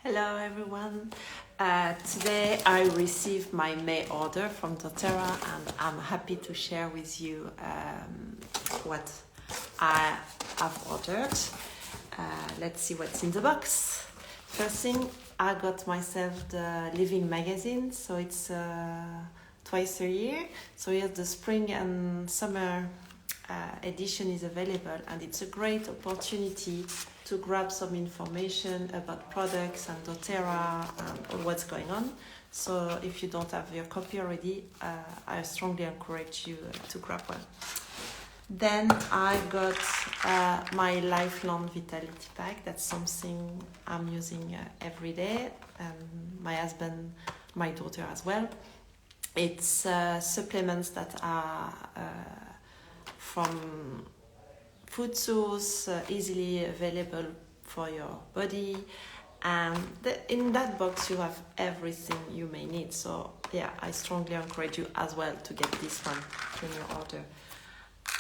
Hello everyone. Today I received my May order from dōTERRA and I'm happy to share with you what I have ordered. Let's see what's in the box. First thing, I got myself the Living magazine, so it's twice a year. So here's the spring and summer edition is available, and it's a great opportunity to grab some information about products and dōTERRA and all what's going on. So if you don't have your copy already, I strongly encourage you to grab one. Then I got my Lifelong Vitality Pack. That's something I'm using every day, and my husband, my daughter as well. It's supplements that are from food source, easily available for your body, and in that box you have everything you may need. So yeah, I strongly encourage you as well to get this one in your order.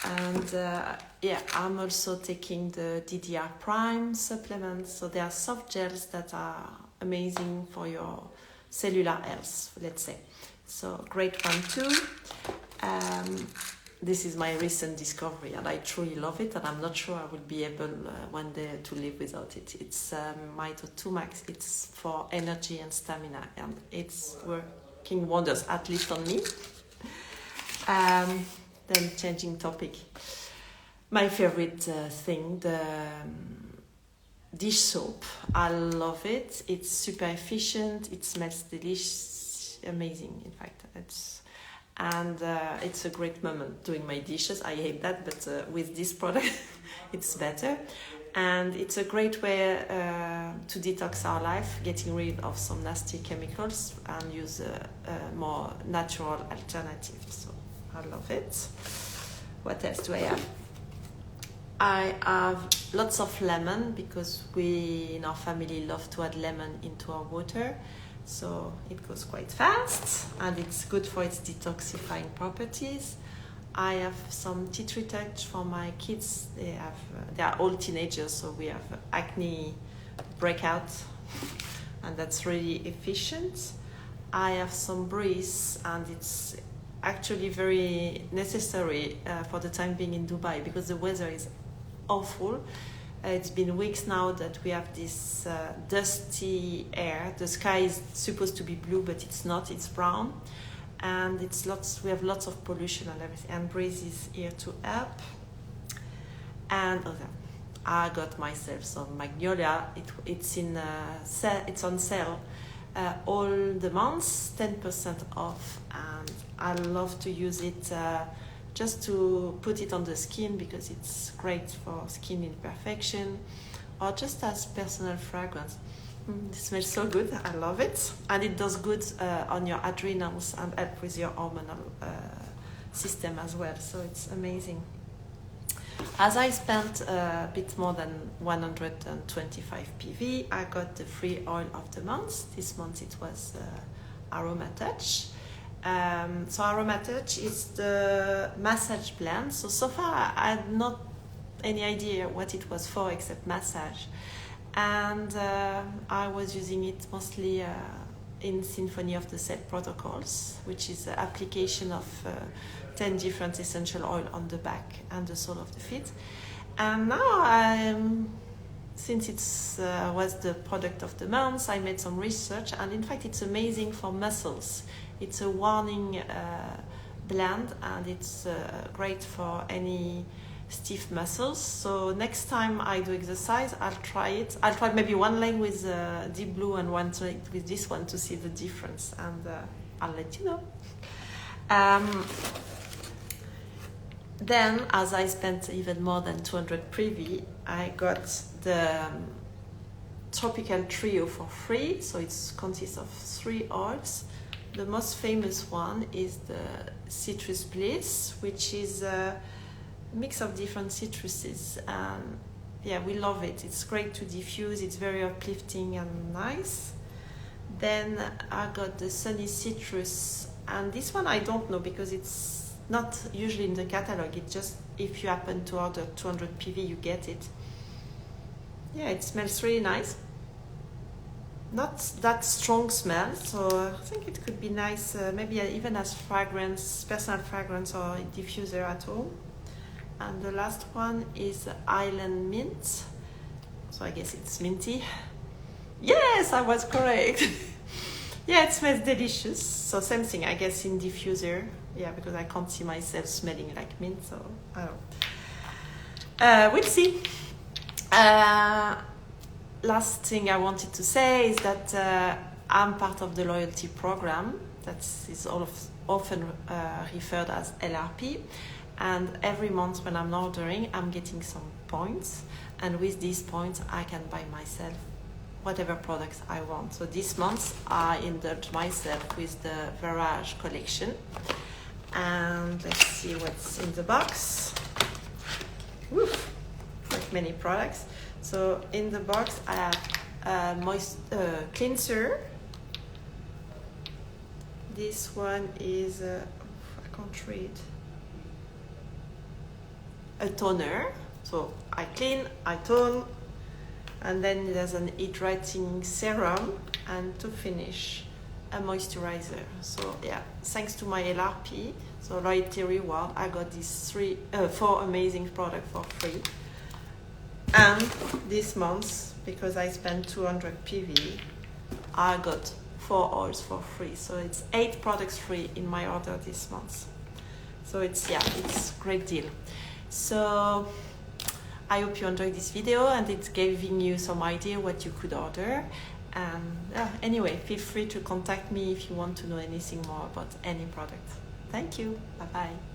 And yeah, I'm also taking the DDR Prime supplements. So they are soft gels that are amazing for your cellular health, let's say. So great one too. This is my recent discovery and I truly love it, and I'm not sure I will be able one day to live without it. It's dōTERRA Max. It's for energy and stamina, and it's working wonders, at least on me. Then changing topic. My favorite thing, the dish soap. I love it. It's super efficient. It smells delicious, amazing. In fact, it's a great moment doing my dishes. I hate that, but with this product, it's better. And it's a great way to detox our life, getting rid of some nasty chemicals and use a more natural alternative. So I love it. What else do I have? I have lots of lemon because we in our family love to add lemon into our water. So it goes quite fast and it's good for its detoxifying properties. I have some tea tree touch for my kids. They are all teenagers, so we have acne breakout, and that's really efficient. I have some breeze, and it's actually very necessary for the time being in Dubai because the weather is awful. It's been weeks now that we have this dusty air. The sky is supposed to be blue, but it's not. It's brown, and we have lots of pollution and everything. And breeze is here to help. And I got myself some magnolia. It's on sale all the months, 10% off, and I love to use it. Just to put it on the skin because it's great for skin imperfection, or just as personal fragrance. It smells so good, I love it, and it does good on your adrenals and help with your hormonal system as well, so it's amazing. As I spent a bit more than 125 PV, I got the free oil of the month. This month it was Aromatouch. So Aromatouch is the massage blend. So far I had not any idea what it was for except massage, and I was using it mostly in Symphony of the Cell Protocols, which is the application of 10 different essential oil on the back and the sole of the feet. And now since it was the product of the month, I made some research, and in fact it's amazing for muscles. It's a warming blend, and it's great for any stiff muscles. So next time I do exercise, I'll try it. I'll try maybe one leg with deep blue and one leg with this one to see the difference, and I'll let you know. Then, as I spent even more than 200 privy, I got the Tropical Trio for free. So it consists of 3 oils. The most famous one is the Citrus Bliss, which is a mix of different citruses. And yeah, we love it. It's great to diffuse. It's very uplifting and nice. Then I got the Sunny Citrus. And this one I don't know because it's not usually in the catalog. It's just if you happen to order 200 PV, you get it. Yeah, it smells really nice. not that strong smell, so I think it could be nice, maybe even as fragrance, personal fragrance or diffuser at home. And the last one is Island Mint, so I guess it's minty. Yes, I was correct. Yeah, it smells delicious. So same thing, I guess, in diffuser. Yeah, because I can't see myself smelling like mint, so I don't know. We'll see. Last thing I wanted to say is that I'm part of the loyalty program that is often referred as LRP. And every month when I'm ordering, I'm getting some points. And with these points, I can buy myself whatever products I want. So this month, I indulge myself with the Voyage collection. And let's see what's in the box. Woof, like many products. So in the box, I have a cleanser. This one is, I can't read. A toner. So I clean, I tone, and then there's an hydrating serum, and to finish, a moisturizer. So yeah, thanks to my LRP, so loyalty reward, I got these 4 amazing products for free. And this month, because I spent 200 PV, I got 4 oils for free. So it's 8 products free in my order this month. So it's a great deal. So I hope you enjoyed this video and it's giving you some idea what you could order. And anyway, feel free to contact me if you want to know anything more about any product. Thank you. Bye-bye.